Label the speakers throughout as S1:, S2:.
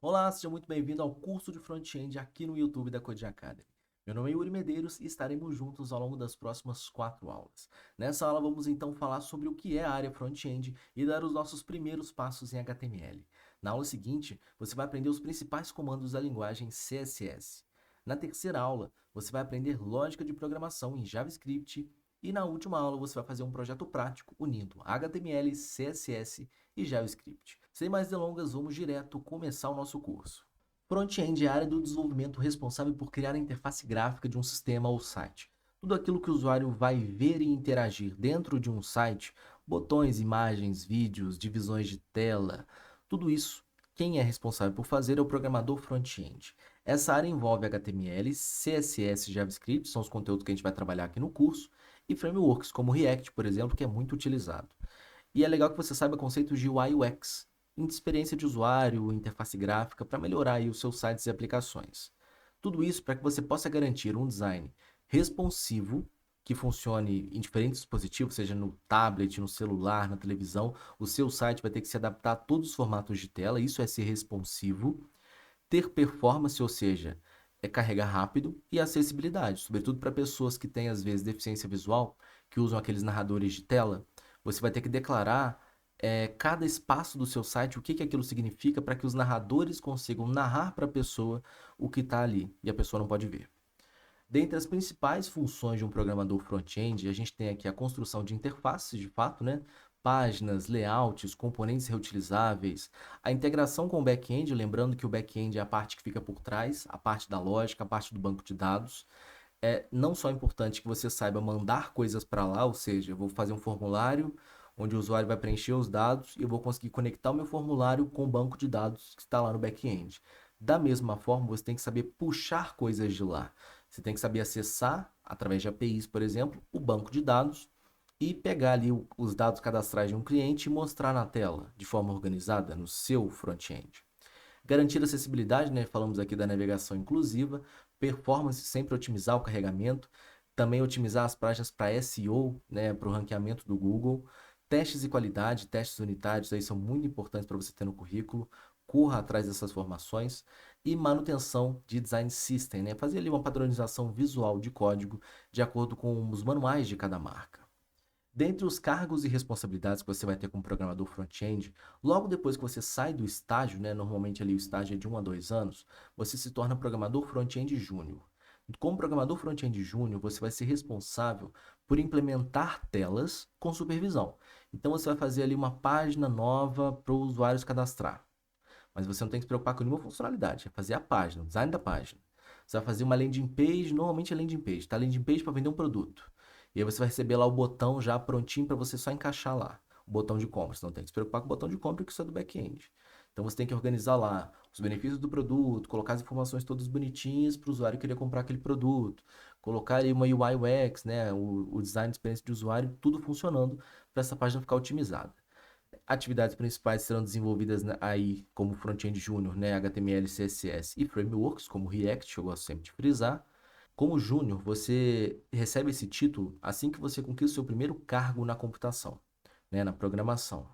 S1: Olá, seja muito bem-vindo ao curso de Front-End aqui no YouTube da Code Academy. Meu nome é Yuri Medeiros e estaremos juntos ao longo das próximas 4 aulas. Nessa aula vamos então falar sobre o que é a área Front-End e dar os nossos primeiros passos em HTML. Na aula seguinte, você vai aprender os principais comandos da linguagem CSS. Na terceira aula, você vai aprender lógica de programação em JavaScript e na última aula você vai fazer um projeto prático unindo HTML, CSS e JavaScript. Sem mais delongas, vamos direto começar o nosso curso. Front-end é a área do desenvolvimento responsável por criar a interface gráfica de um sistema ou site. Tudo aquilo que o usuário vai ver e interagir dentro de um site, botões, imagens, vídeos, divisões de tela, tudo isso, quem é responsável por fazer é o programador front-end. Essa área envolve HTML, CSS e JavaScript, são os conteúdos que a gente vai trabalhar aqui no curso, e frameworks como React, por exemplo, que é muito utilizado. E é legal que você saiba conceitos de UI e UX, experiência de usuário, interface gráfica, para melhorar aí os seus sites e aplicações. Tudo isso para que você possa garantir um design responsivo, que funcione em diferentes dispositivos, seja no tablet, no celular, na televisão. O seu site vai ter que se adaptar a todos os formatos de tela, isso é ser responsivo. Ter performance, ou seja, é carregar rápido, e acessibilidade, sobretudo para pessoas que têm, às vezes, deficiência visual, que usam aqueles narradores de tela. Você vai ter que declarar cada espaço do seu site, o que aquilo significa, para que os narradores consigam narrar para a pessoa o que está ali, e a pessoa não pode ver. Dentre as principais funções de um programador front-end, a gente tem aqui a construção de interfaces, de fato, né? Páginas, layouts, componentes reutilizáveis, a integração com o back-end, lembrando que o back-end é a parte que fica por trás, a parte da lógica, a parte do banco de dados. É não só importante que você saiba mandar coisas para lá, ou seja, eu vou fazer um formulário onde o usuário vai preencher os dados e eu vou conseguir conectar o meu formulário com o banco de dados que está lá no back-end. Da mesma forma, você tem que saber puxar coisas de lá. Você tem que saber acessar, através de APIs, por exemplo, o banco de dados e pegar ali os dados cadastrais de um cliente e mostrar na tela, de forma organizada, no seu front-end. Garantir acessibilidade, né? Falamos aqui da navegação inclusiva, performance, sempre otimizar o carregamento, também otimizar as páginas para SEO, né? Para o ranqueamento do Google. Testes de qualidade, testes unitários, aí são muito importantes para você ter no currículo. Corra atrás dessas formações. E manutenção de design system, né? Fazer ali uma padronização visual de código de acordo com os manuais de cada marca. Dentre os cargos e responsabilidades que você vai ter como programador front-end, logo depois que você sai do estágio, né, normalmente ali o estágio é de 1 a 2 anos, você se torna programador front-end júnior. Como programador front-end júnior, você vai ser responsável por implementar telas com supervisão. Então você vai fazer ali uma página nova para os usuários cadastrar. Mas você não tem que se preocupar com nenhuma funcionalidade, é fazer a página, o design da página. Você vai fazer uma landing page, normalmente é landing page, tá? Landing page para vender um produto. E aí você vai receber lá o botão já prontinho para você só encaixar lá. O botão de compra. Você não tem que se preocupar com o botão de compra, que isso é do back-end. Então você tem que organizar lá os benefícios do produto, colocar as informações todas bonitinhas para o usuário querer comprar aquele produto, colocar ali uma UI UX, né, o design de experiência de usuário, tudo funcionando para essa página ficar otimizada. Atividades principais serão desenvolvidas aí como front-end júnior, né, HTML, CSS e frameworks como React, eu gosto sempre de frisar. Como júnior, você recebe esse título assim que você conquista o seu primeiro cargo na computação, né, na programação.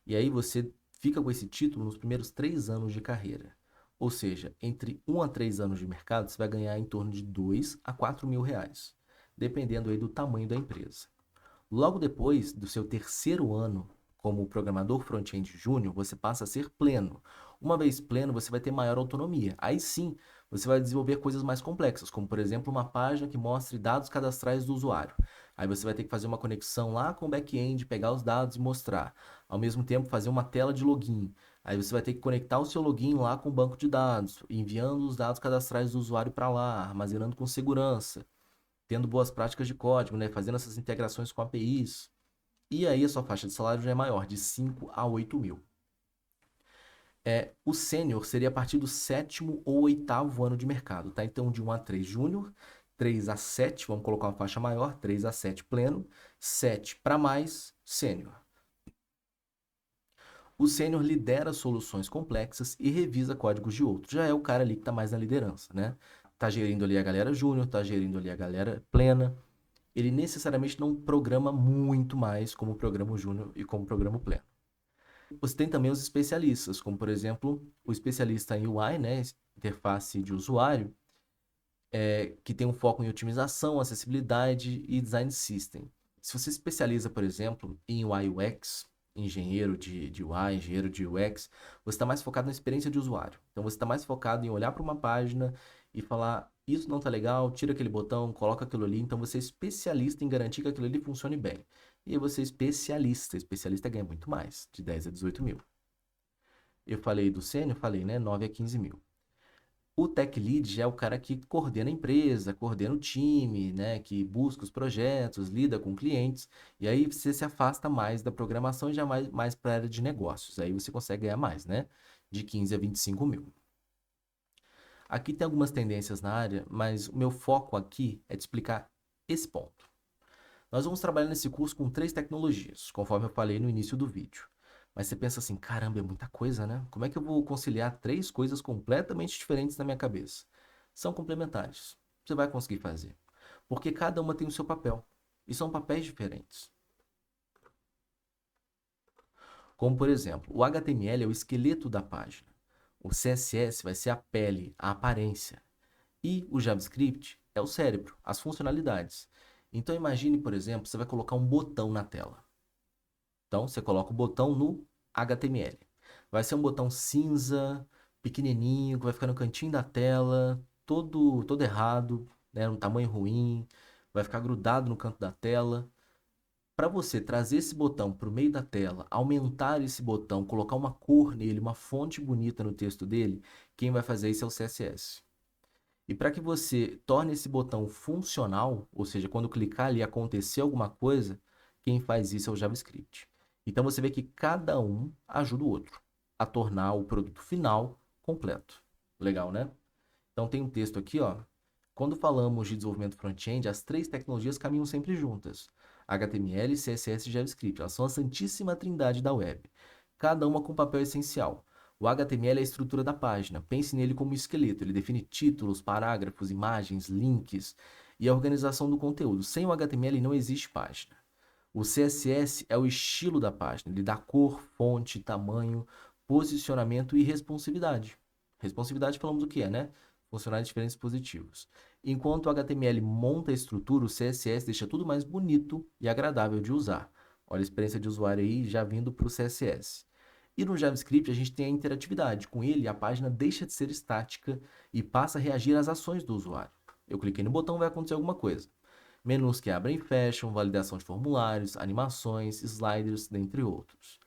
S1: E aí você fica com esse título nos primeiros 3 anos de carreira. Ou seja, entre 1 a 3 anos de mercado, você vai ganhar em torno de 2 a 4 mil reais, dependendo aí do tamanho da empresa. Logo depois do seu terceiro ano como programador front-end júnior, você passa a ser pleno. Uma vez pleno, você vai ter maior autonomia. Aí sim, você vai desenvolver coisas mais complexas, como por exemplo uma página que mostre dados cadastrais do usuário. Aí você vai ter que fazer uma conexão lá com o back-end, pegar os dados e mostrar. Ao mesmo tempo, fazer uma tela de login. Aí você vai ter que conectar o seu login lá com o banco de dados, enviando os dados cadastrais do usuário para lá, armazenando com segurança, tendo boas práticas de código, né? Fazendo essas integrações com APIs. E aí a sua faixa de salário já é maior, de 5 a 8 mil. O sênior seria a partir do sétimo ou oitavo ano de mercado, tá? Então, de 1 a 3 júnior, 3 a 7, vamos colocar uma faixa maior, 3 a 7 pleno, 7 para mais, sênior. O sênior lidera soluções complexas e revisa códigos de outros. Já é o cara ali que está mais na liderança, né? Tá gerindo ali a galera júnior, tá gerindo ali a galera plena. Ele necessariamente não programa muito mais como programa júnior e como programa pleno. Você tem também os especialistas, como por exemplo, o especialista em UI, né, interface de usuário, que tem um foco em otimização, acessibilidade e design system. Se você se especializa, por exemplo, em UI UX, engenheiro de UI, engenheiro de UX, você está mais focado na experiência de usuário. Então você está mais focado em olhar para uma página e falar, isso não está legal, tira aquele botão, coloca aquilo ali. Então você é especialista em garantir que aquilo ali funcione bem. E aí você é especialista ganha muito mais, de 10 a 18 mil. Eu falei do sênior, falei, né, 9 a 15 mil. O tech lead já é o cara que coordena a empresa, coordena o time, né, que busca os projetos, lida com clientes, e aí você se afasta mais da programação e já mais para a área de negócios. Aí você consegue ganhar mais, né? De 15 a 25 mil. Aqui tem algumas tendências na área, mas o meu foco aqui é te explicar esse ponto. Nós vamos trabalhar nesse curso com 3 tecnologias, conforme eu falei no início do vídeo. Mas você pensa assim, caramba, é muita coisa, né? Como é que eu vou conciliar 3 coisas completamente diferentes na minha cabeça? São complementares. Você vai conseguir fazer. Porque cada uma tem o seu papel. E são papéis diferentes. Como, por exemplo, o HTML é o esqueleto da página. O CSS vai ser a pele, a aparência. E o JavaScript é o cérebro, as funcionalidades. Então imagine, por exemplo, você vai colocar um botão na tela. Então, você coloca o botão no HTML. Vai ser um botão cinza, pequenininho, que vai ficar no cantinho da tela, todo errado, né, um tamanho ruim, vai ficar grudado no canto da tela. Para você trazer esse botão para o meio da tela, aumentar esse botão, colocar uma cor nele, uma fonte bonita no texto dele, quem vai fazer isso é o CSS. E para que você torne esse botão funcional, ou seja, quando clicar ali acontecer alguma coisa, quem faz isso é o JavaScript. Então você vê que cada um ajuda o outro a tornar o produto final completo. Legal, né? Então tem um texto aqui, ó. Quando falamos de desenvolvimento front-end, as 3 tecnologias caminham sempre juntas. HTML, CSS e JavaScript. Elas são a santíssima trindade da web. Cada uma com um papel essencial. O HTML é a estrutura da página. Pense nele como um esqueleto. Ele define títulos, parágrafos, imagens, links e a organização do conteúdo. Sem o HTML não existe página. O CSS é o estilo da página. Ele dá cor, fonte, tamanho, posicionamento e responsividade. Responsividade falamos o que é, né? Funcionar em diferentes dispositivos. Enquanto o HTML monta a estrutura, o CSS deixa tudo mais bonito e agradável de usar. Olha a experiência de usuário aí já vindo para o CSS. E no JavaScript a gente tem a interatividade. Com ele, a página deixa de ser estática e passa a reagir às ações do usuário. Eu cliquei no botão, vai acontecer alguma coisa. Menus que abrem e fecham, validação de formulários, animações, sliders, dentre outros.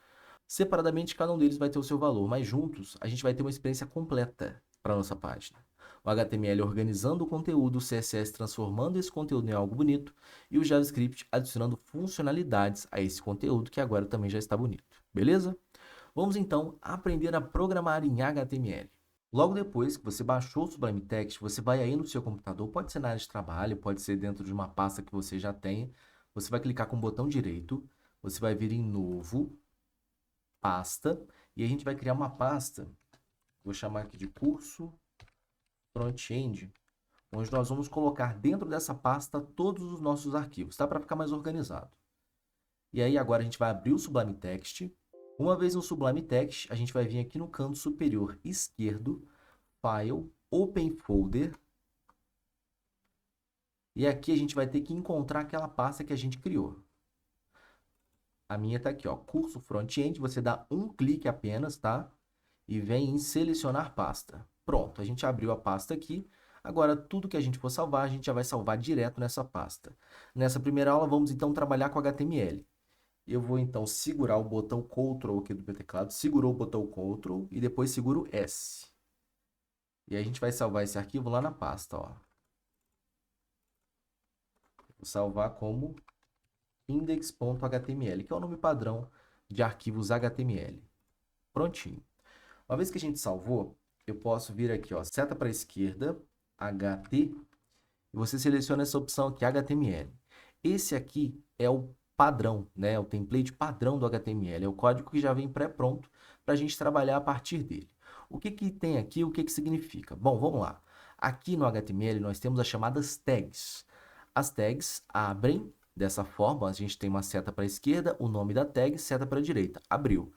S1: Separadamente, cada um deles vai ter o seu valor, mas juntos a gente vai ter uma experiência completa para a nossa página. O HTML organizando o conteúdo, o CSS transformando esse conteúdo em algo bonito e o JavaScript adicionando funcionalidades a esse conteúdo que agora também já está bonito. Beleza? Vamos então aprender a programar em HTML. Logo depois que você baixou o Sublime Text, você vai aí no seu computador, pode ser na área de trabalho, pode ser dentro de uma pasta que você já tenha. Você vai clicar com o botão direito, você vai vir em Novo, Pasta, e a gente vai criar uma pasta, vou chamar aqui de Curso Front-End, onde nós vamos colocar dentro dessa pasta todos os nossos arquivos, tá? Para ficar mais organizado. E aí agora a gente vai abrir o Sublime Text. Uma vez no Sublime Text, a gente vai vir aqui no canto superior esquerdo, File, Open Folder. E aqui a gente vai ter que encontrar aquela pasta que a gente criou. A minha tá aqui, ó, curso front-end, você dá um clique apenas, tá? E vem em selecionar pasta. Pronto, a gente abriu a pasta aqui. Agora, tudo que a gente for salvar, a gente já vai salvar direto nessa pasta. Nessa primeira aula, vamos então trabalhar com HTML. Eu vou então segurar o botão Ctrl aqui do meu teclado, segurou o botão Ctrl e depois seguro S. E a gente vai salvar esse arquivo lá na pasta, ó. Vou salvar como index.html, que é o nome padrão de arquivos HTML. Prontinho. Uma vez que a gente salvou, eu posso vir aqui, ó, seta para a esquerda, HT, e você seleciona essa opção aqui, HTML. Esse aqui é o padrão, né? O template padrão do HTML. É o código que já vem pré-pronto para a gente trabalhar a partir dele. O que que tem aqui? O que que significa? Bom, vamos lá. Aqui no HTML nós temos as chamadas tags. As tags abrem dessa forma. A gente tem uma seta para a esquerda, o nome da tag, seta para a direita. Abriu.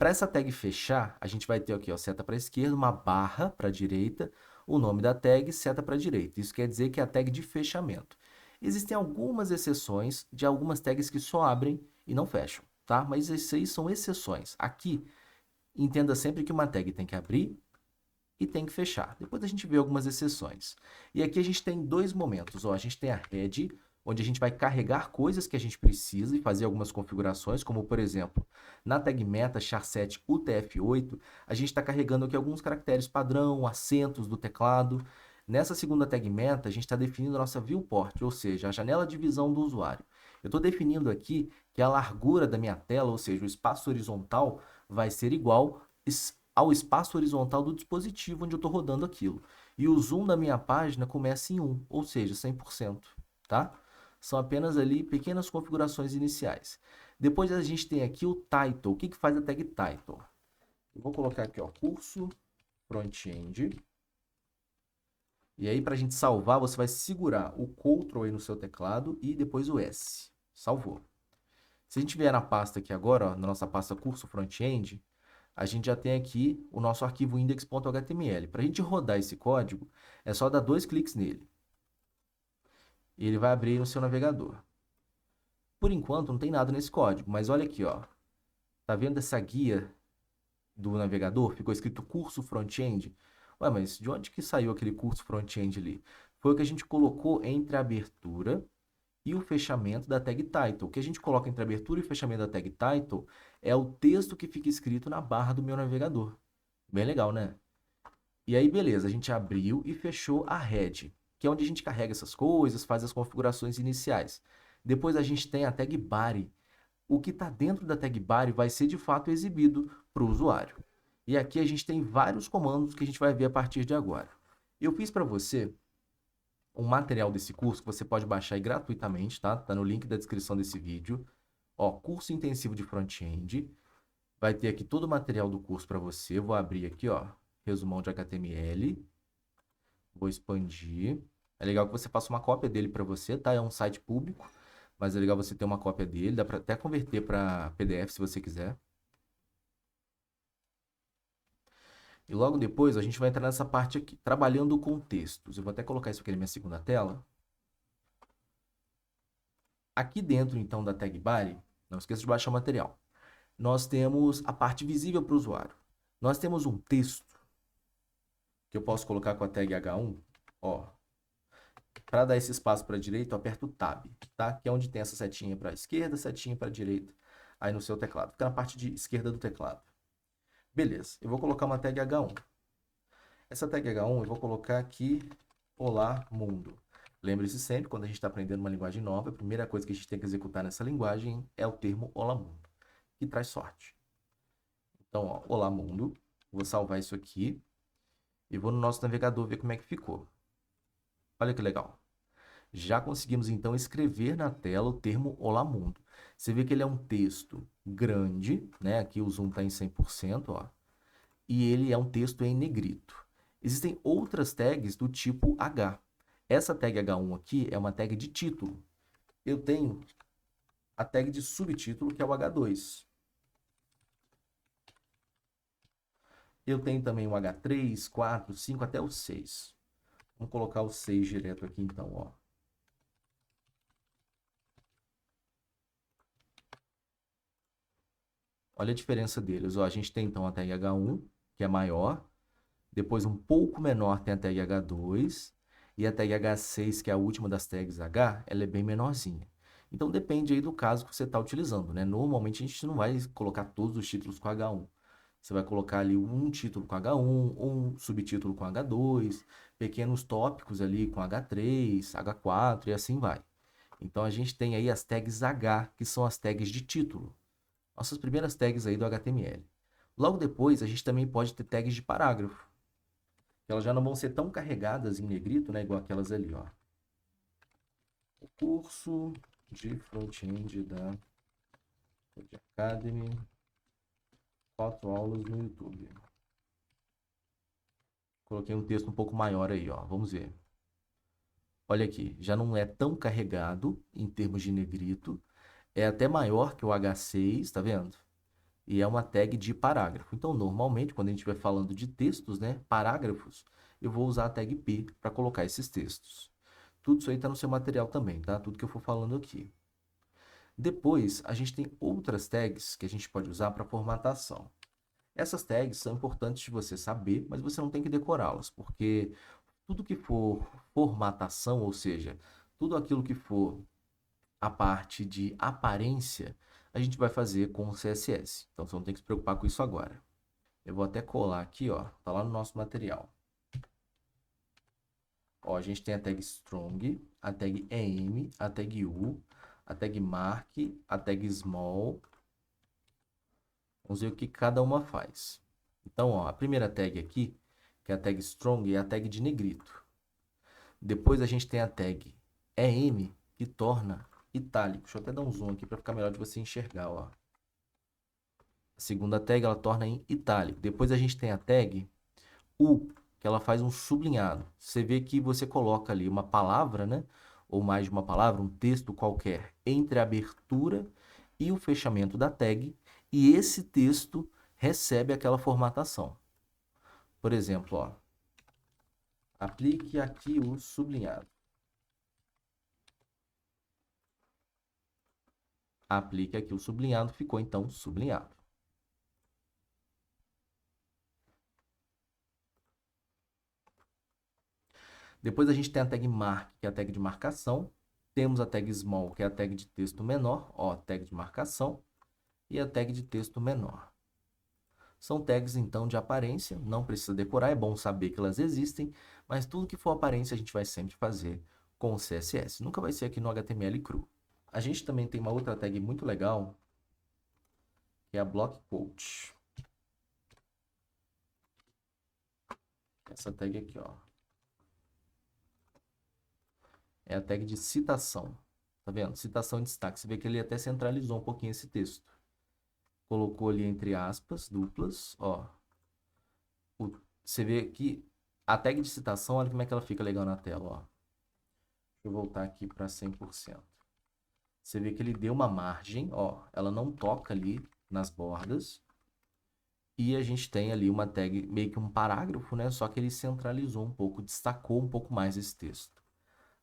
S1: Para essa tag fechar, a gente vai ter aqui, ó, seta para a esquerda, uma barra para a direita, o nome da tag, seta para a direita. Isso quer dizer que é a tag de fechamento. Existem algumas exceções de algumas tags que só abrem e não fecham, tá? Mas essas aí são exceções. Aqui, entenda sempre que uma tag tem que abrir e tem que fechar. Depois a gente vê algumas exceções. E aqui a gente tem dois momentos. Ó, a gente tem a head, onde a gente vai carregar coisas que a gente precisa e fazer algumas configurações, como por exemplo, na tag meta char7 UTF-8, a gente está carregando aqui alguns caracteres padrão, acentos do teclado. Nessa segunda tag meta, a gente está definindo a nossa viewport, ou seja, a janela de visão do usuário. Eu estou definindo aqui que a largura da minha tela, ou seja, o espaço horizontal, vai ser igual ao espaço horizontal do dispositivo onde eu estou rodando aquilo. E o zoom da minha página começa em 1, ou seja, 100%, tá? São apenas ali pequenas configurações iniciais. Depois a gente tem aqui o title. O que faz a tag title? Eu vou colocar aqui, ó, curso front-end. E aí, para a gente salvar, você vai segurar o Ctrl aí no seu teclado e depois o S. Salvou. Se a gente vier na pasta aqui agora, ó, na nossa pasta curso front-end, a gente já tem aqui o nosso arquivo index.html. Para a gente rodar esse código, é só dar 2 cliques nele. E ele vai abrir no seu navegador. Por enquanto, não tem nada nesse código, mas olha aqui, ó. Tá vendo essa guia do navegador? Ficou escrito curso front-end. Ué, mas de onde que saiu aquele curso front-end ali? Foi o que a gente colocou entre a abertura e o fechamento da tag title. O que a gente coloca entre a abertura e o fechamento da tag title é o texto que fica escrito na barra do meu navegador. Bem legal, né? E aí, beleza, a gente abriu e fechou a head, que é onde a gente carrega essas coisas, faz as configurações iniciais. Depois a gente tem a tag body. O que está dentro da tag body vai ser de fato exibido para o usuário. E aqui a gente tem vários comandos que a gente vai ver a partir de agora. Eu fiz para você um material desse curso que você pode baixar aí gratuitamente, tá? Tá no link da descrição desse vídeo. Ó, curso intensivo de front-end. Vai ter aqui todo o material do curso para você. Vou abrir aqui, ó, resumão de HTML. Vou expandir. É legal que você faça uma cópia dele para você, tá? É um site público, mas é legal você ter uma cópia dele. Dá para até converter para PDF se você quiser. E logo depois a gente vai entrar nessa parte aqui, trabalhando com textos. Eu vou até colocar isso aqui na minha segunda tela. Aqui dentro, então, da tag body, não esqueça de baixar o material. Nós temos a parte visível para o usuário. Nós temos um texto que eu posso colocar com a tag H1. Ó, para dar esse espaço para a direita, eu aperto o Tab, tá? Que é onde tem essa setinha para a esquerda, setinha para a direita, aí no seu teclado. Fica na parte de esquerda do teclado. Beleza, eu vou colocar uma tag H1. Essa tag H1 eu vou colocar aqui, Olá Mundo. Lembre-se sempre, quando a gente está aprendendo uma linguagem nova, a primeira coisa que a gente tem que executar nessa linguagem é o termo Olá Mundo, que traz sorte. Então, ó, Olá Mundo, vou salvar isso aqui e vou no nosso navegador ver como é que ficou. Olha que legal. Já conseguimos, então, escrever na tela o termo Olá Mundo. Você vê que ele é um texto grande, né? Aqui o zoom está em 100%, ó. E ele é um texto em negrito. Existem outras tags do tipo H. Essa tag H1 aqui é uma tag de título. Eu tenho a tag de subtítulo, que é o H2. Eu tenho também o H3, 4, 5, até o 6. Vamos colocar o 6 direto aqui, então, ó. Olha a diferença deles. Ó, a gente tem, então, a tag H1, que é maior. Depois, um pouco menor, tem a tag H2. E a tag H6, que é a última das tags H, ela é bem menorzinha. Então, depende aí do caso que você está utilizando, né? Normalmente, a gente não vai colocar todos os títulos com H1. Você vai colocar ali um título com H1, um subtítulo com H2, pequenos tópicos ali com H3, H4 e assim vai. Então, a gente tem aí as tags H, que são as tags de título. Nossas primeiras tags aí do HTML. Logo depois, a gente também pode ter tags de parágrafo. Elas já não vão ser tão carregadas em negrito, né? Igual aquelas ali, ó. O curso de front-end da Code Academy. 4 aulas no YouTube. Coloquei um texto um pouco maior aí, ó. Vamos ver. Olha aqui, já não é tão carregado em termos de negrito. É até maior que o H6, tá vendo? e é uma tag de parágrafo. Então, normalmente, quando a gente estiver falando de textos, né, parágrafos, eu vou usar a tag P para colocar esses textos. Tudo isso aí está no seu material também, tá? Tudo que eu for falando aqui. Depois, a gente tem outras tags que a gente pode usar para formatação. Essas tags são importantes de você saber, mas você não tem que decorá-las, porque tudo que for formatação, ou seja, tudo aquilo que for a parte de aparência, a gente vai fazer com o CSS. Então, você não tem que se preocupar com isso agora. Eu vou até colar aqui, ó, tá lá no nosso material. Ó, a gente tem a tag strong, a tag em, a tag u, a tag mark, a tag small. Vamos ver o que cada uma faz. Então, ó, a primeira tag aqui, que é a tag strong, é a tag de negrito. Depois a gente tem a tag em, que torna itálico. Deixa eu até dar um zoom aqui para ficar melhor de você enxergar, ó. A segunda tag ela torna em itálico. Depois a gente tem a tag U, que ela faz um sublinhado. Você vê que você coloca ali uma palavra, né? Ou mais de uma palavra, um texto qualquer, entre a abertura e o fechamento da tag, e esse texto recebe aquela formatação. Por exemplo, ó, aplique aqui o sublinhado. Aplique aqui o sublinhado, ficou então sublinhado. Depois a gente tem a tag mark, que é a tag de marcação. Temos a tag small, que é a tag de texto menor, ó, tag de marcação, e a tag de texto menor. São tags, então, de aparência, não precisa decorar, é bom saber que elas existem, mas tudo que for aparência a gente vai sempre fazer com o CSS. Nunca vai ser aqui no HTML cru. A gente também tem uma outra tag muito legal, que é a block quote. Essa tag aqui, ó. É a tag de citação. Tá vendo? Citação em destaque. Você vê que ele até centralizou um pouquinho esse texto. Colocou ali entre aspas, duplas, ó. Você vê que a tag de citação, olha como é que ela fica legal na tela, ó. Deixa eu voltar aqui para 100%. Você vê que ele deu uma margem, ó. Ela não toca ali nas bordas. E a gente tem ali uma tag, meio que um parágrafo, né? Só que ele centralizou um pouco, destacou um pouco mais esse texto.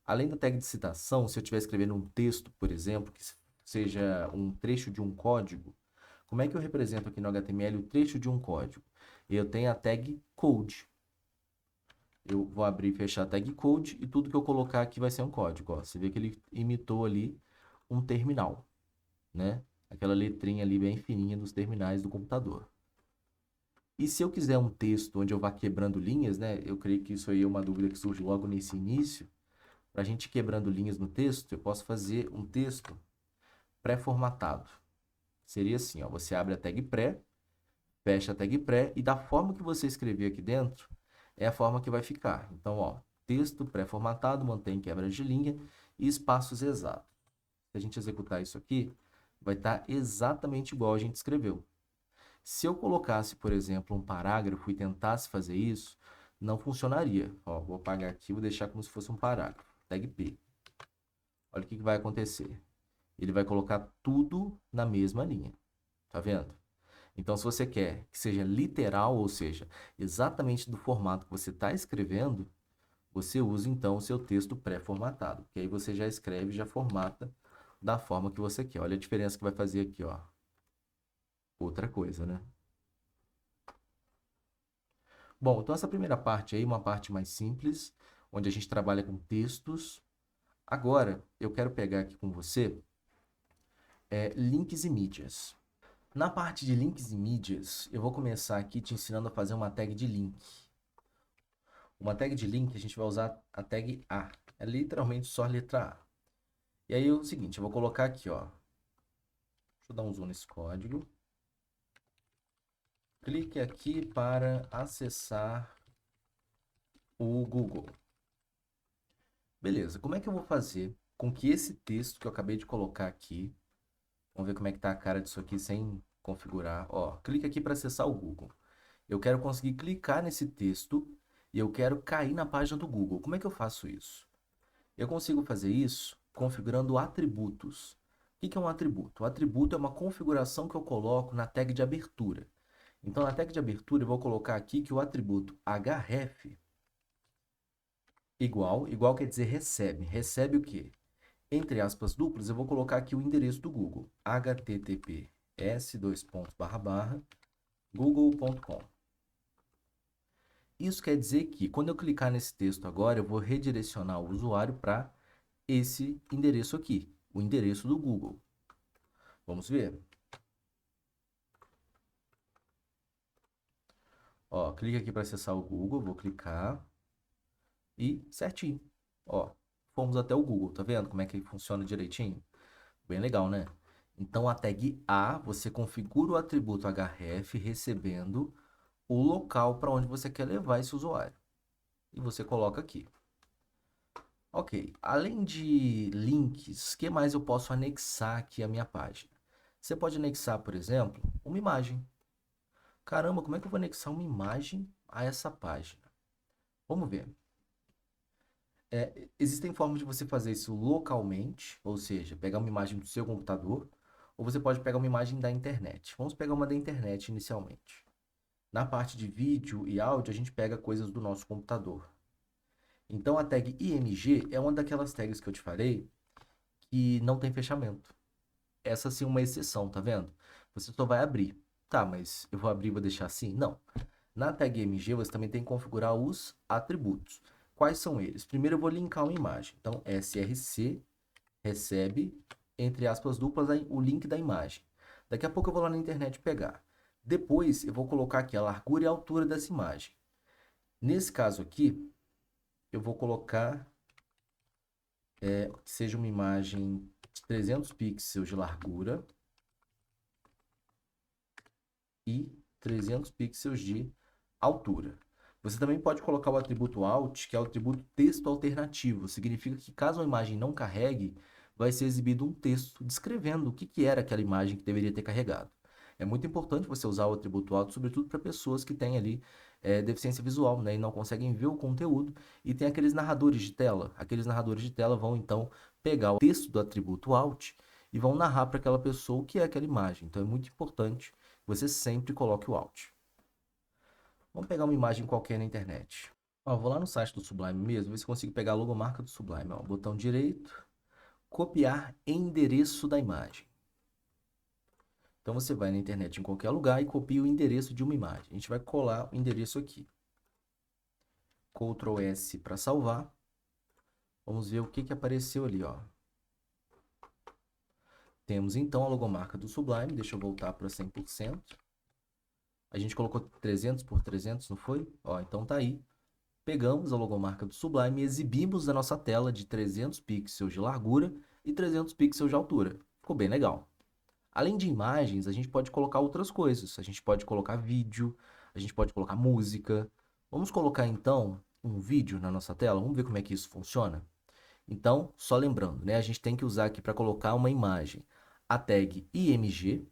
S1: Além da tag de citação, se eu estiver escrevendo um texto, por exemplo, que seja um trecho de um código, como é que eu represento aqui no HTML o trecho de um código? Eu tenho a tag code. Eu vou abrir e fechar a tag code e tudo que eu colocar aqui vai ser um código. Ó. Você vê que ele imitou ali um terminal, né? Aquela letrinha ali bem fininha dos terminais do computador. E se eu quiser um texto onde eu vá quebrando linhas, né? Eu creio que isso aí é uma dúvida que surge logo nesse início. Para a gente ir quebrando linhas no texto, eu posso fazer um texto pré-formatado. Seria assim, ó, você abre a tag pré, fecha a tag pré e da forma que você escrever aqui dentro, é a forma que vai ficar. Então, ó, texto pré-formatado, mantém quebra de linha e espaços exatos. Se a gente executar isso aqui, vai estar exatamente igual a gente escreveu. Se eu colocasse, por exemplo, um parágrafo e tentasse fazer isso, não funcionaria. Ó, vou apagar aqui, vou deixar como se fosse um parágrafo. Tag P. Olha o que vai acontecer. Ele vai colocar tudo na mesma linha. Tá vendo? Então, se você quer que seja literal, ou seja, exatamente do formato que você está escrevendo, você usa então o seu texto pré-formatado, que aí você já escreve, já formata da forma que você quer. Olha a diferença que vai fazer aqui, ó. Outra coisa, né? Bom, então essa primeira parte aí, uma parte mais simples, onde a gente trabalha com textos. Agora, eu quero pegar aqui com você links e mídias. Na parte de links e mídias, eu vou começar aqui te ensinando a fazer uma tag de link. Uma tag de link, a gente vai usar a tag A. É literalmente só a letra A. E aí é o seguinte, eu vou colocar aqui, ó. Deixa eu dar um zoom nesse código. Clique aqui para acessar o Google. Beleza, como é que eu vou fazer com que esse texto que eu acabei de colocar aqui, vamos ver como é que tá a cara disso aqui sem configurar. Ó, clique aqui para acessar o Google. Eu quero conseguir clicar nesse texto e eu quero cair na página do Google. Como é que eu faço isso? Eu consigo fazer isso configurando atributos. que é um atributo? O atributo é uma configuração que eu coloco na tag de abertura. Então, na tag de abertura, eu vou colocar aqui que o atributo href igual quer dizer recebe. Recebe o quê? Entre aspas duplas, eu vou colocar aqui o endereço do Google. https://google.com. Isso quer dizer que, quando eu clicar nesse texto agora, eu vou redirecionar o usuário para esse endereço aqui, o endereço do Google. Vamos ver? Ó, clica aqui para acessar o Google, vou clicar e certinho. Ó, fomos até o Google, tá vendo como é que funciona direitinho? Bem legal, né? Então a tag A, você configura o atributo href recebendo o local para onde você quer levar esse usuário. E você coloca aqui. Ok, além de links, o que mais eu posso anexar aqui à minha página? Você pode anexar, por exemplo, uma imagem. Caramba, como é que eu vou anexar uma imagem a essa página? Vamos ver. Existem formas de você fazer isso localmente, ou seja, pegar uma imagem do seu computador, ou você pode pegar uma imagem da internet. Vamos pegar uma da internet inicialmente. Na parte de vídeo e áudio, a gente pega coisas do nosso computador. Então a tag img é uma daquelas tags que eu te falei que não tem fechamento. Essa sim é uma exceção, tá vendo? Você só vai abrir. Tá, mas eu vou abrir e vou deixar assim? Não. Na tag img você também tem que configurar os atributos. Quais são eles? Primeiro eu vou linkar uma imagem. Então src recebe, entre aspas duplas, o link da imagem. Daqui a pouco eu vou lá na internet pegar. Depois eu vou colocar aqui a largura e a altura dessa imagem. Nesse caso aqui, eu vou colocar que seja uma imagem de 300 pixels de largura e 300 pixels de altura. Você também pode colocar o atributo alt, que é o atributo texto alternativo. Significa que caso a imagem não carregue, vai ser exibido um texto descrevendo o que era aquela imagem que deveria ter carregado. É muito importante você usar o atributo alt, sobretudo para pessoas que têm ali deficiência visual, né, e não conseguem ver o conteúdo. E tem aqueles narradores de tela. Aqueles narradores de tela vão então pegar o texto do atributo alt e vão narrar para aquela pessoa o que é aquela imagem. Então é muito importante que você sempre coloque o alt. Vamos pegar uma imagem qualquer na internet. Ó, vou lá no site do Sublime mesmo, ver se consigo pegar a logomarca do Sublime. Ó, botão direito, copiar endereço da imagem. Então você vai na internet em qualquer lugar e copia o endereço de uma imagem. A gente vai colar o endereço aqui. Ctrl S para salvar. Vamos ver o que apareceu ali, ó. Temos então a logomarca do Sublime. Deixa eu voltar para 100%. A gente colocou 300 por 300, não foi? Ó, então tá aí. Pegamos a logomarca do Sublime e exibimos na nossa tela de 300 pixels de largura e 300 pixels de altura. Ficou bem legal. Além de imagens, a gente pode colocar outras coisas. A gente pode colocar vídeo, a gente pode colocar música. Vamos colocar então um vídeo na nossa tela? Vamos ver como é que isso funciona? Então, só lembrando, né? A gente tem que usar aqui para colocar uma imagem a tag img.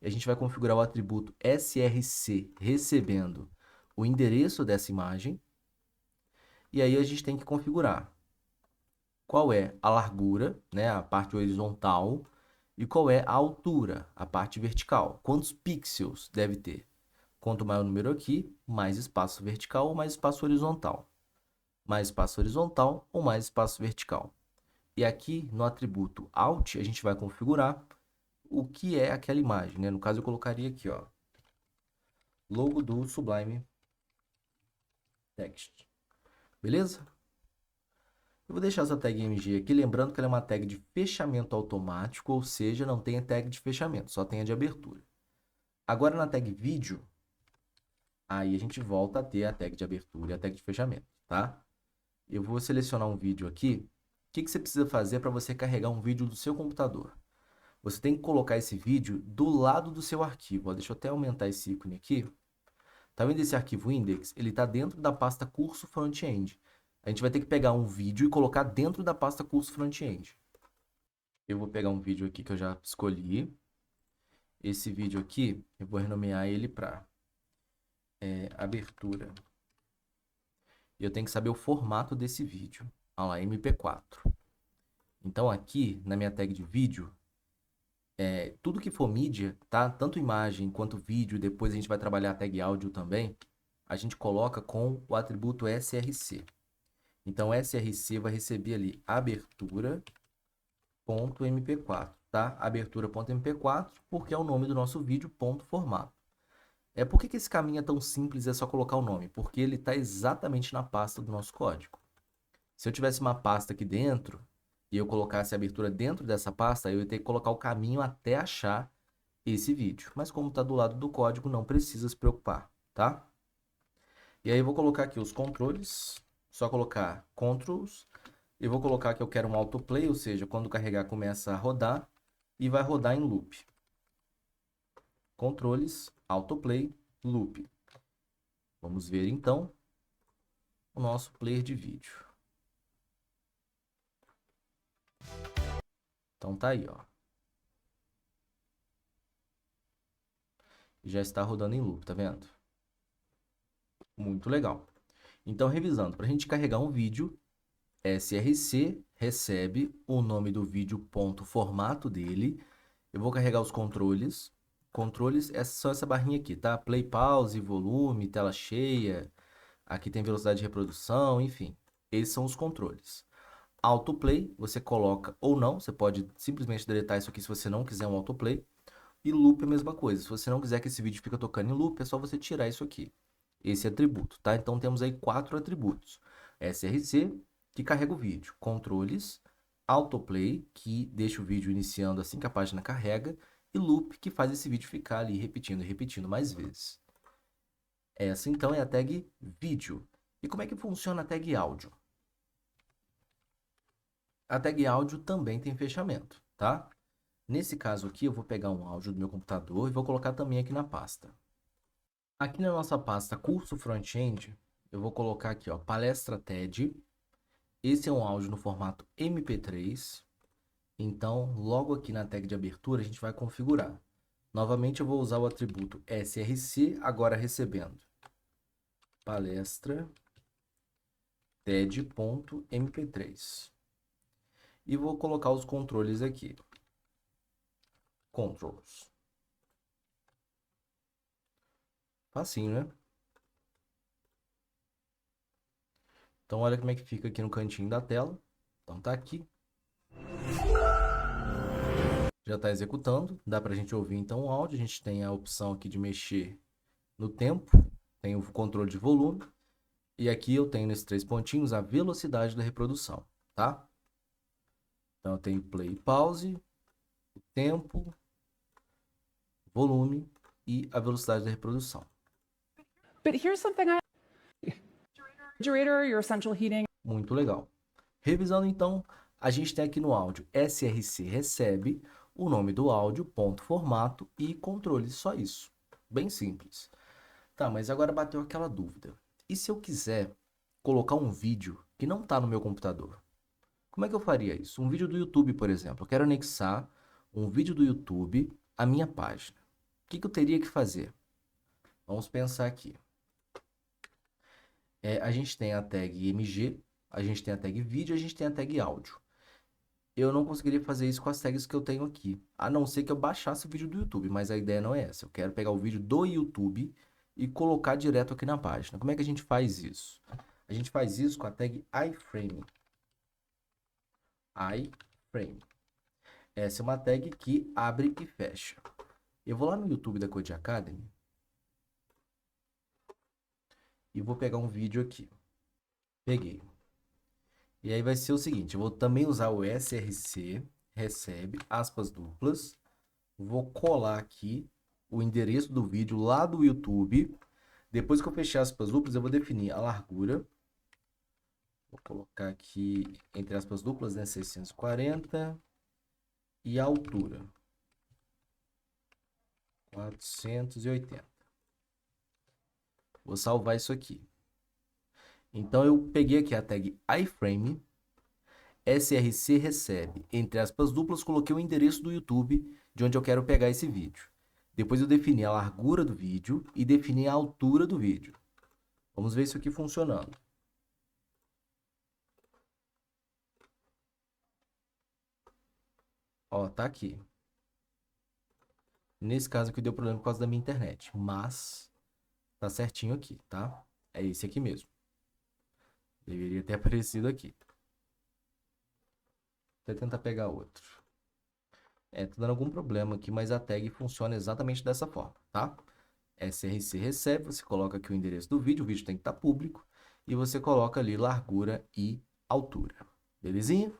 S1: E a gente vai configurar o atributo src recebendo o endereço dessa imagem. E aí a gente tem que configurar qual é a largura, né, a parte horizontal, e qual é a altura, a parte vertical. Quantos pixels deve ter? Quanto maior o número aqui, mais espaço vertical ou mais espaço horizontal. Mais espaço horizontal ou mais espaço vertical. E aqui no atributo alt, a gente vai configurar o que é aquela imagem, né? No caso eu colocaria aqui, ó, logo do Sublime Text. Beleza? Eu vou deixar essa tag img aqui, lembrando que ela é uma tag de fechamento automático, ou seja, não tem a tag de fechamento, só tem a de abertura. Agora na tag vídeo, aí a gente volta a ter a tag de abertura e a tag de fechamento, tá? Eu vou selecionar um vídeo aqui. O que você precisa fazer para você carregar um vídeo do seu computador? Você tem que colocar esse vídeo do lado do seu arquivo. Ó, deixa eu até aumentar esse ícone aqui. Tá vendo esse arquivo index? Ele está dentro da pasta curso front-end. A gente vai ter que pegar um vídeo e colocar dentro da pasta curso front-end. Eu vou pegar um vídeo aqui que eu já escolhi. Esse vídeo aqui, eu vou renomear ele para abertura. E eu tenho que saber o formato desse vídeo. Olha lá, MP4. Então aqui, na minha tag de vídeo, tudo que for mídia, tá? Tanto imagem quanto vídeo, depois a gente vai trabalhar a tag áudio também, a gente coloca com o atributo src. Então, src vai receber ali abertura.mp4, tá? Abertura.mp4, porque é o nome do nosso vídeo, ponto formato. Por que esse caminho é tão simples, é só colocar o nome? Porque ele está exatamente na pasta do nosso código. Se eu tivesse uma pasta aqui dentro, e eu colocasse a abertura dentro dessa pasta, eu ia ter que colocar o caminho até achar esse vídeo. Mas como está do lado do código, não precisa se preocupar, tá? E aí eu vou colocar aqui os controles, só colocar controls, e vou colocar que eu quero um autoplay, ou seja, quando carregar começa a rodar, e vai rodar em loop. Controles, autoplay, loop. Vamos ver então o nosso player de vídeo. Então tá aí, ó. Já está rodando em loop, tá vendo? Muito legal. Então, revisando, para a gente carregar um vídeo, src recebe o nome do vídeo, ponto formato dele. Eu vou carregar os controles. Controles é só essa barrinha aqui, tá? Play, pause, volume, tela cheia. Aqui tem velocidade de reprodução, enfim. Esses são os controles. Autoplay, você coloca ou não. Você pode simplesmente deletar isso aqui se você não quiser um autoplay. E loop é a mesma coisa. Se você não quiser que esse vídeo fique tocando em loop, é só você tirar isso aqui. Esse atributo, tá? Então temos aí 4 atributos. src, que carrega o vídeo. Controles, autoplay, que deixa o vídeo iniciando assim que a página carrega. E loop, que faz esse vídeo ficar ali repetindo e repetindo mais vezes. Essa então é a tag vídeo. E como é que funciona a tag áudio? A tag áudio também tem fechamento, tá? Nesse caso aqui, eu vou pegar um áudio do meu computador e vou colocar também aqui na pasta. Aqui na nossa pasta curso front-end, eu vou colocar aqui, ó, palestra TED. Esse é um áudio no formato MP3. Então, logo aqui na tag de abertura, a gente vai configurar. Novamente, eu vou usar o atributo src, agora recebendo palestra TED.mp3. E vou colocar os controles aqui. Controls. Facinho, né? Então, olha como é que fica aqui no cantinho da tela. Então, tá aqui. Já está executando. Dá para a gente ouvir, então, o áudio. A gente tem a opção aqui de mexer no tempo. Tem o controle de volume. E aqui eu tenho, nesses 3 pontinhos, a velocidade da reprodução, tá? Então, eu tenho play e pause, o tempo, volume e a velocidade da reprodução.
S2: But here's something refrigerator, your central heating.
S1: Muito legal. Revisando então, a gente tem aqui no áudio src recebe o nome do áudio, ponto formato e controle, só isso. Bem simples. Tá, mas agora bateu aquela dúvida. E se eu quiser colocar um vídeo que não está no meu computador? Como é que eu faria isso? Um vídeo do YouTube, por exemplo. Eu quero anexar um vídeo do YouTube à minha página. O que eu teria que fazer? Vamos pensar aqui. A gente tem a tag MG, a gente tem a tag vídeo, a gente tem a tag áudio. Eu não conseguiria fazer isso com as tags que eu tenho aqui, a não ser que eu baixasse o vídeo do YouTube, mas a ideia não é essa. Eu quero pegar o vídeo do YouTube e colocar direto aqui na página. Como é que a gente faz isso? A gente faz isso com a tag iframe. iframe. Essa é uma tag que abre e fecha. Eu vou lá no YouTube da Code Academy e vou pegar um vídeo aqui. Peguei. E aí vai ser o seguinte, eu vou também usar o src, recebe, aspas duplas. Vou colar aqui o endereço do vídeo lá do YouTube. Depois que eu fechar aspas duplas, eu vou definir a largura. Vou colocar aqui, entre aspas duplas, né, 640. E a altura, 480. Vou salvar isso aqui. Então, eu peguei aqui a tag iframe, src recebe, entre aspas duplas, coloquei o endereço do YouTube de onde eu quero pegar esse vídeo. Depois eu defini a largura do vídeo e defini a altura do vídeo. Vamos ver isso aqui funcionando. Ó, tá aqui. Nesse caso aqui deu problema por causa da minha internet, mas tá certinho aqui, tá? É esse aqui mesmo. Deveria ter aparecido aqui. Vou tentar pegar outro. Tô dando algum problema aqui, mas a tag funciona exatamente dessa forma, tá? SRC recebe, você coloca aqui o endereço do vídeo tem que estar público, e você coloca ali largura e altura. Belezinha?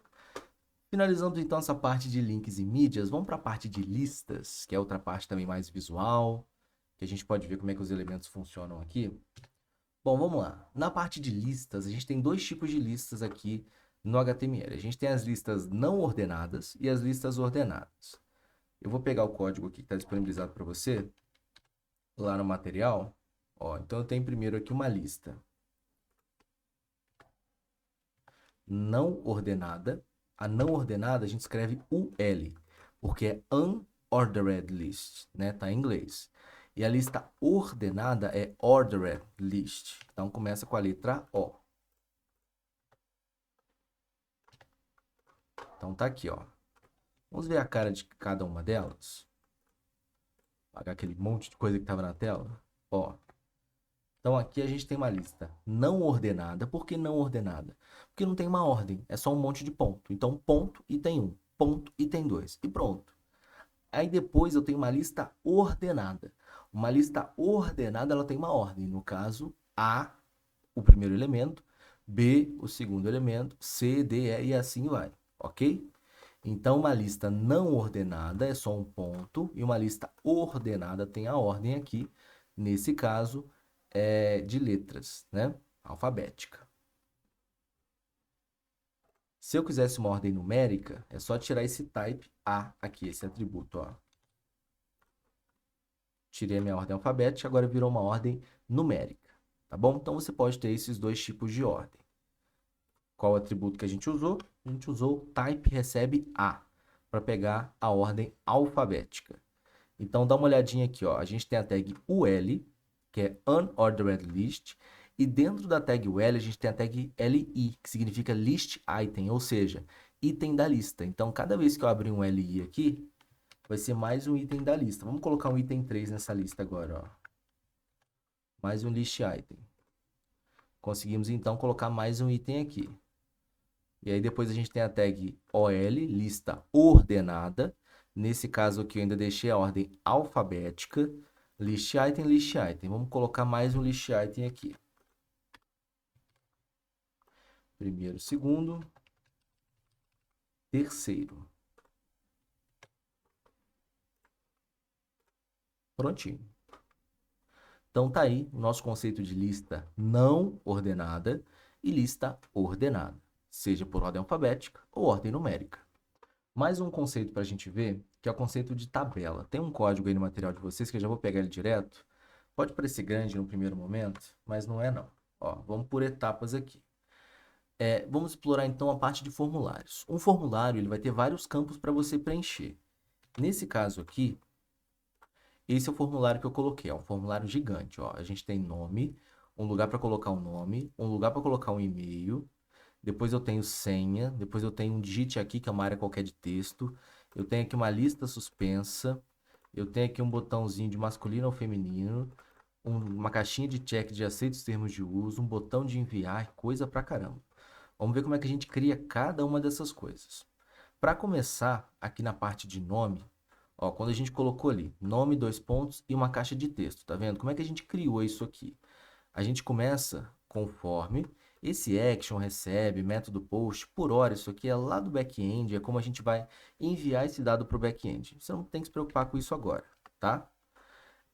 S1: Finalizando então essa parte de links e mídias, vamos para a parte de listas, que é outra parte também mais visual, que a gente pode ver como é que os elementos funcionam aqui. Bom, vamos lá. Na parte de listas, a gente tem dois tipos de listas aqui no HTML. A gente tem as listas não ordenadas e as listas ordenadas. Eu vou pegar o código aqui que está disponibilizado para você, lá no material. Ó, então eu tenho primeiro aqui uma lista não ordenada. A não ordenada a gente escreve UL, porque é unordered list, né? Tá em inglês. E a lista ordenada é ordered list. Então começa com a letra O. Então tá aqui, ó. Vamos ver a cara de cada uma delas. Apagar aquele monte de coisa que estava na tela. Ó. Então aqui a gente tem uma lista não ordenada. Por que não ordenada? Porque não tem uma ordem, é só um monte de ponto. Então ponto, item 1, ponto, item 2 e pronto. Aí depois eu tenho uma lista ordenada. Uma lista ordenada, ela tem uma ordem. No caso, A, o primeiro elemento, B, o segundo elemento, C, D, E e assim vai, ok? Então, uma lista não ordenada é só um ponto e uma lista ordenada tem a ordem aqui, nesse caso, de letras, né? Alfabética. Se eu quisesse uma ordem numérica, é só tirar esse type A aqui, esse atributo, ó. Tirei a minha ordem alfabética, agora virou uma ordem numérica, tá bom? Então, você pode ter esses dois tipos de ordem. Qual atributo que a gente usou? A gente usou type recebe A, para pegar a ordem alfabética. Então, dá uma olhadinha aqui, ó. A gente tem a tag UL, que é Unordered List, e dentro da tag UL a gente tem a tag LI, que significa List Item, ou seja, item da lista. Então, cada vez que eu abrir um LI aqui, vai ser mais um item da lista. Vamos colocar um item 3 nessa lista agora, ó. Mais um List Item. Conseguimos, então, colocar mais um item aqui. E aí depois a gente tem a tag OL, lista ordenada. Nesse caso aqui eu ainda deixei a ordem alfabética. List item, list item. Vamos colocar mais um list item aqui. Primeiro, segundo, terceiro. Prontinho. Então tá aí o nosso conceito de lista não ordenada e lista ordenada, seja por ordem alfabética ou ordem numérica. Mais um conceito para a gente ver, que é o conceito de tabela. Tem um código aí no material de vocês, que eu já vou pegar ele direto. Pode parecer grande no primeiro momento, mas não é não. Ó, vamos por etapas aqui. Vamos explorar então a parte de formulários. Um formulário ele vai ter vários campos para você preencher. Nesse caso aqui, esse é o formulário que eu coloquei. É um formulário gigante. Ó. A gente tem nome, um lugar para colocar um nome, um lugar para colocar um e-mail. Depois eu tenho senha, depois eu tenho um digite aqui, que é uma área qualquer de texto. Eu tenho aqui uma lista suspensa. Eu tenho aqui um botãozinho de masculino ou feminino. Uma caixinha de check de aceitos termos de uso. Um botão de enviar, coisa pra caramba. Vamos ver como é que a gente cria cada uma dessas coisas. Para começar, aqui na parte de nome, ó, quando a gente colocou ali, nome, dois pontos e uma caixa de texto, tá vendo? Como é que a gente criou isso aqui? A gente começa conforme esse action recebe, método post, por hora, isso aqui é lá do back-end, é como a gente vai enviar esse dado para o back-end. Você não tem que se preocupar com isso agora, tá?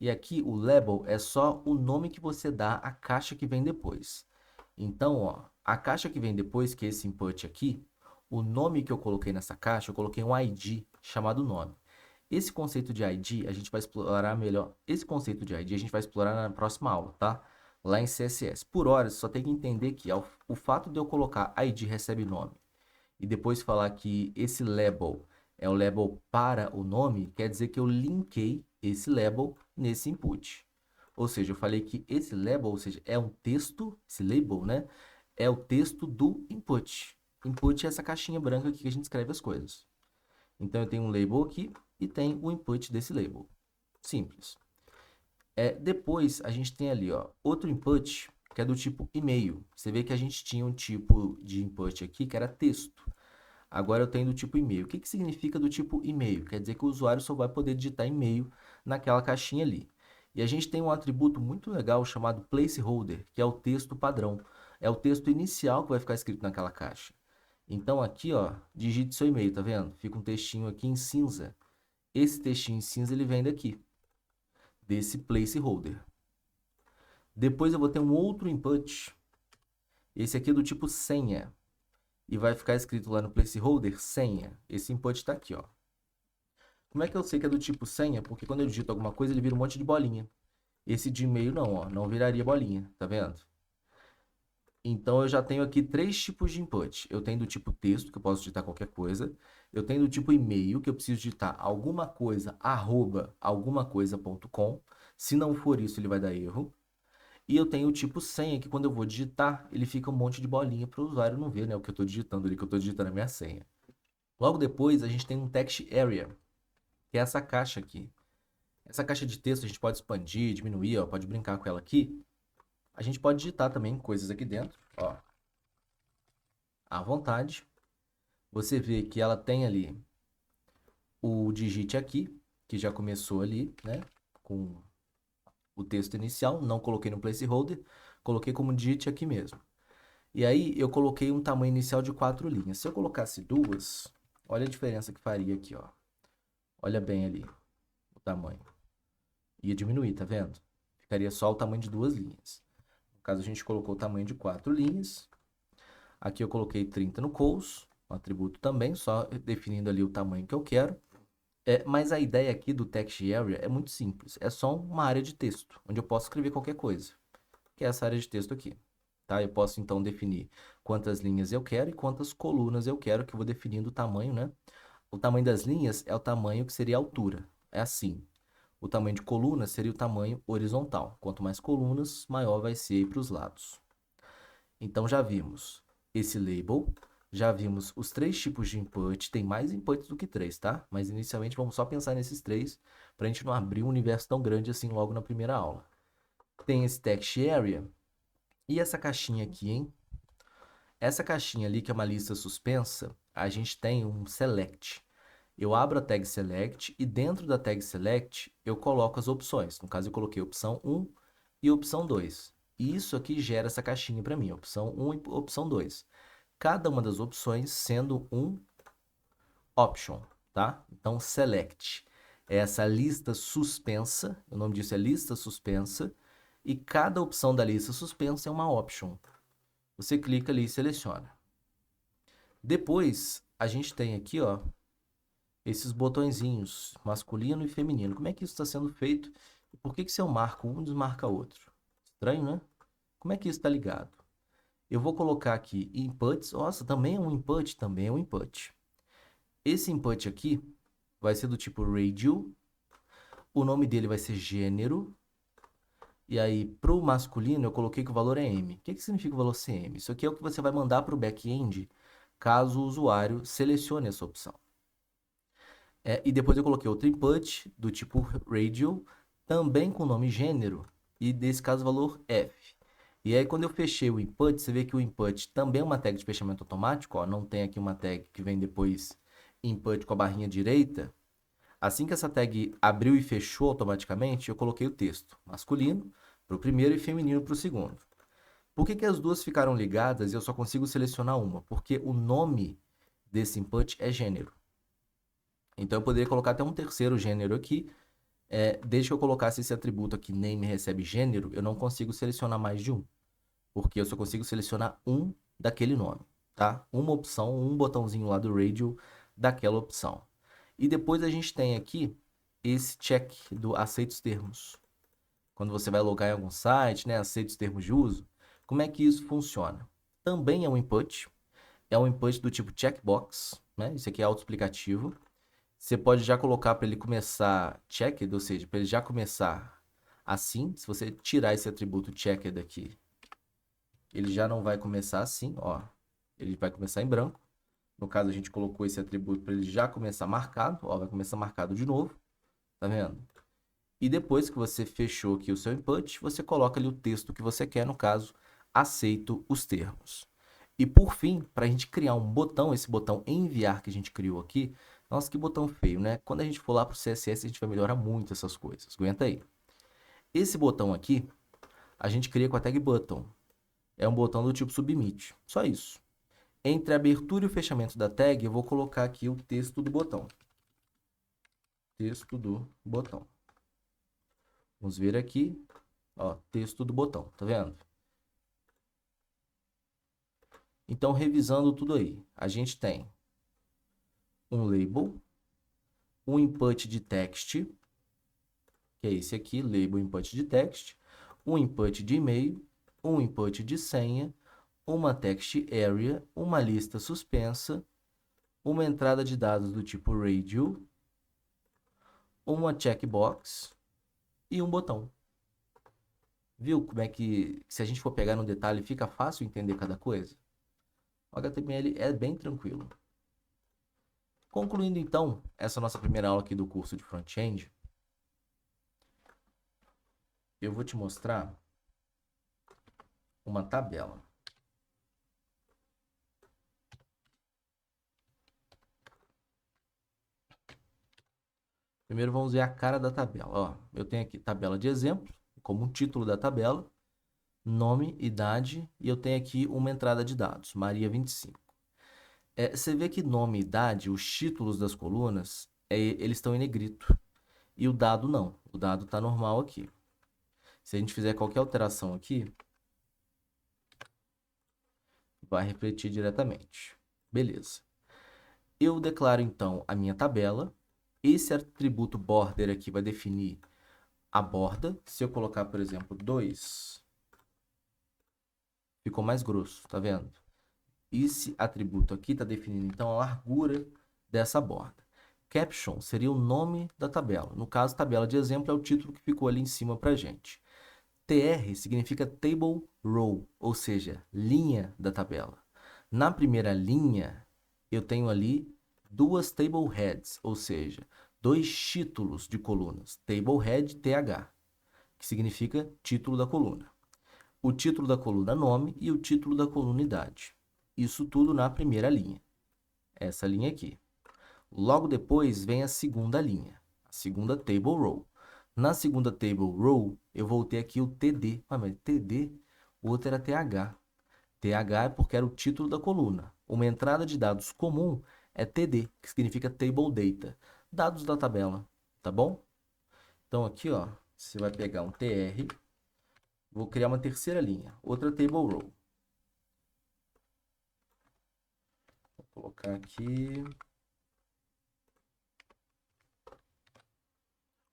S1: E aqui o label é só o nome que você dá à caixa que vem depois. Então, ó, a caixa que vem depois, que é esse input aqui, o nome que eu coloquei nessa caixa, eu coloquei um ID chamado nome. Esse conceito de ID a gente vai explorar melhor. Esse conceito de ID a gente vai explorar na próxima aula, tá? Lá em CSS. Por hora, você só tem que entender que o fato de eu colocar ID recebe nome e depois falar que esse label é o label para o nome, quer dizer que eu linkei esse label nesse input. Ou seja, eu falei que esse label, ou seja, é um texto, esse label, né? É o texto do input. Input é essa caixinha branca aqui que a gente escreve as coisas. Então, eu tenho um label aqui e tem o input desse label. Simples. Depois a gente tem ali, ó, outro input que é do tipo e-mail. Você vê que a gente tinha um tipo de input aqui que era texto. Agora eu tenho do tipo e-mail. O que que significa do tipo e-mail? Quer dizer que o usuário só vai poder digitar e-mail naquela caixinha ali. E a gente tem um atributo muito legal chamado placeholder, que é o texto padrão. É o texto inicial que vai ficar escrito naquela caixa. Então aqui, ó, digite seu e-mail, tá vendo? Fica um textinho aqui em cinza. Esse textinho em cinza ele vem daqui, desse placeholder. Depois eu vou ter um outro input. Esse aqui é do tipo senha. E vai ficar escrito lá no placeholder senha. Esse input está aqui, ó. Como é que eu sei que é do tipo senha? Porque quando eu digito alguma coisa, ele vira um monte de bolinha. Esse de e-mail não, ó, não viraria bolinha, tá vendo? Então eu já tenho aqui 3 tipos de input. Eu tenho do tipo texto, que eu posso digitar qualquer coisa. Eu tenho do tipo e-mail, que eu preciso digitar alguma coisa, @algumacoisa.com. Se não for isso, ele vai dar erro. E eu tenho o tipo senha, que quando eu vou digitar, ele fica um monte de bolinha para o usuário não ver, né, o que eu estou digitando ali, que eu estou digitando a minha senha. Logo depois, a gente tem um text area, que é essa caixa aqui. Essa caixa de texto a gente pode expandir, diminuir, ó, pode brincar com ela aqui. A gente pode digitar também coisas aqui dentro, ó, à vontade. Você vê que ela tem ali o digite aqui, que já começou ali, né, com o texto inicial. Não coloquei no placeholder, coloquei como digite aqui mesmo. E aí eu coloquei um tamanho inicial de 4 linhas. Se eu colocasse duas, olha a diferença que faria aqui, ó. Olha bem ali o tamanho. Ia diminuir, tá vendo? Ficaria só o tamanho de 2 linhas. No caso, a gente colocou o tamanho de 4 linhas. Aqui eu coloquei 30 no cous, um atributo também, só definindo ali o tamanho que eu quero. Mas a ideia aqui do text area é muito simples. É só uma área de texto, onde eu posso escrever qualquer coisa, que é essa área de texto aqui. Tá? Eu posso então definir quantas linhas eu quero e quantas colunas eu quero, que eu vou definindo o tamanho, né? O tamanho das linhas é o tamanho que seria a altura. É assim. O tamanho de coluna seria o tamanho horizontal. Quanto mais colunas, maior vai ser para os lados. Então já vimos esse label, já vimos os 3 tipos de input. Tem mais inputs do que 3, tá? Mas inicialmente vamos só pensar nesses 3 para a gente não abrir um universo tão grande assim logo na primeira aula. Tem esse text area e essa caixinha aqui, hein? Essa caixinha ali, que é uma lista suspensa, a gente tem um select. Eu abro a tag select e dentro da tag select eu coloco as opções. No caso, eu coloquei opção 1 e opção 2. E isso aqui gera essa caixinha para mim, opção 1 e opção 2. Cada uma das opções sendo um option, tá? Então, select é essa lista suspensa, o nome disso é lista suspensa, e cada opção da lista suspensa é uma option. Você clica ali e seleciona. Depois, a gente tem aqui, ó, esses botõezinhos, masculino e feminino. Como é que isso está sendo feito? E por que que se eu marco um, desmarca outro? Estranho, né? Como é que isso está ligado? Eu vou colocar aqui inputs. Nossa, também é um input? Também é um input. Esse input aqui vai ser do tipo radio. O nome dele vai ser gênero. E aí, para o masculino, eu coloquei que o valor é M. O que que significa o valor ser M? Isso aqui é o que você vai mandar para o back-end caso o usuário selecione essa opção. E depois eu coloquei outro input do tipo radio, também com o nome gênero, e desse caso valor F. E aí quando eu fechei o input, você vê que o input também é uma tag de fechamento automático, ó, não tem aqui uma tag que vem depois input com a barrinha direita. Assim que essa tag abriu e fechou automaticamente, eu coloquei o texto masculino para o primeiro e feminino para o segundo. Por que que as duas ficaram ligadas e eu só consigo selecionar uma? Porque o nome desse input é gênero. Então eu poderia colocar até um terceiro gênero aqui. Desde que eu colocasse esse atributo aqui, name recebe gênero, eu não consigo selecionar mais de um. Porque eu só consigo selecionar um daquele nome, tá? Uma opção, um botãozinho lá do radio daquela opção. E depois a gente tem aqui esse check do aceita os termos. Quando você vai logar em algum site, né, aceita os termos de uso, como é que isso funciona? Também é um input do tipo checkbox, né? Isso aqui é autoexplicativo. Você pode já colocar para ele começar checked, ou seja, para ele já começar assim. Se você tirar esse atributo checked daqui, ele já não vai começar assim, ó. Ele vai começar em branco. No caso, a gente colocou esse atributo para ele já começar marcado, ó, vai começar marcado de novo. Tá vendo? E depois que você fechou aqui o seu input, você coloca ali o texto que você quer, no caso, aceito os termos. E por fim, para a gente criar um botão, esse botão enviar que a gente criou aqui, nossa, que botão feio, né? Quando a gente for lá para o CSS, a gente vai melhorar muito essas coisas. Aguenta aí. Esse botão aqui, a gente cria com a tag button. É um botão do tipo submit. Só isso. Entre a abertura e o fechamento da tag, eu vou colocar aqui o texto do botão. Texto do botão. Vamos ver aqui, ó, texto do botão, tá vendo? Então, revisando tudo aí, a gente tem um label, um input de text, que é esse aqui, label input de text, um input de e-mail, um input de senha, uma text area, uma lista suspensa, uma entrada de dados do tipo radio, uma checkbox e um botão. Viu como é que, se a gente for pegar no detalhe, fica fácil entender cada coisa? O HTML é bem tranquilo. Concluindo, então, essa nossa primeira aula aqui do curso de front-end, eu vou te mostrar uma tabela. Primeiro vamos ver a cara da tabela. Ó, eu tenho aqui tabela de exemplo, como um título da tabela, nome, idade, e eu tenho aqui uma entrada de dados, Maria 25. Você vê que nome e idade, os títulos das colunas, eles estão em negrito. E o dado não. O dado está normal aqui. Se a gente fizer qualquer alteração aqui, vai refletir diretamente. Beleza. Eu declaro, então, a minha tabela. Esse atributo border aqui vai definir a borda. Se eu colocar, por exemplo, 2, ficou mais grosso, tá vendo? Esse atributo aqui está definindo, então, a largura dessa borda. Caption seria o nome da tabela. No caso, tabela de exemplo é o título que ficou ali em cima para a gente. TR significa Table Row, ou seja, linha da tabela. Na primeira linha, eu tenho ali duas Table Heads, ou seja, dois títulos de colunas. Table Head TH, que significa título da coluna. O título da coluna nome e o título da coluna idade. Isso tudo na primeira linha. Essa linha aqui. Logo depois vem a segunda linha, a segunda Table Row. Na segunda Table Row, eu vou ter aqui o TD. Ah, mas TD, o outro era TH. TH é porque era o título da coluna. Uma entrada de dados comum é TD, que significa Table Data. Dados da tabela, tá bom? Então aqui, ó, você vai pegar um TR, vou criar uma terceira linha, outra Table Row. Vou colocar aqui.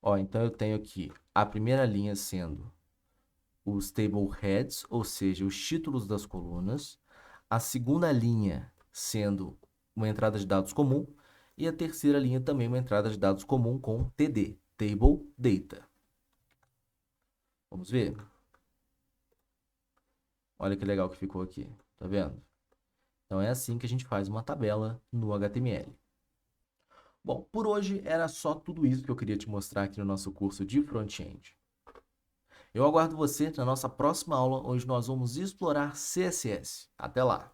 S1: Ó, então eu tenho aqui a primeira linha sendo os table heads, ou seja, os títulos das colunas. A segunda linha sendo uma entrada de dados comum. E a terceira linha também uma entrada de dados comum com TD, Table Data. Vamos ver? Olha que legal que ficou aqui, tá vendo? Então é assim que a gente faz uma tabela no HTML. Bom, por hoje era só tudo isso que eu queria te mostrar aqui no nosso curso de front-end. Eu aguardo você na nossa próxima aula, onde nós vamos explorar CSS. Até lá!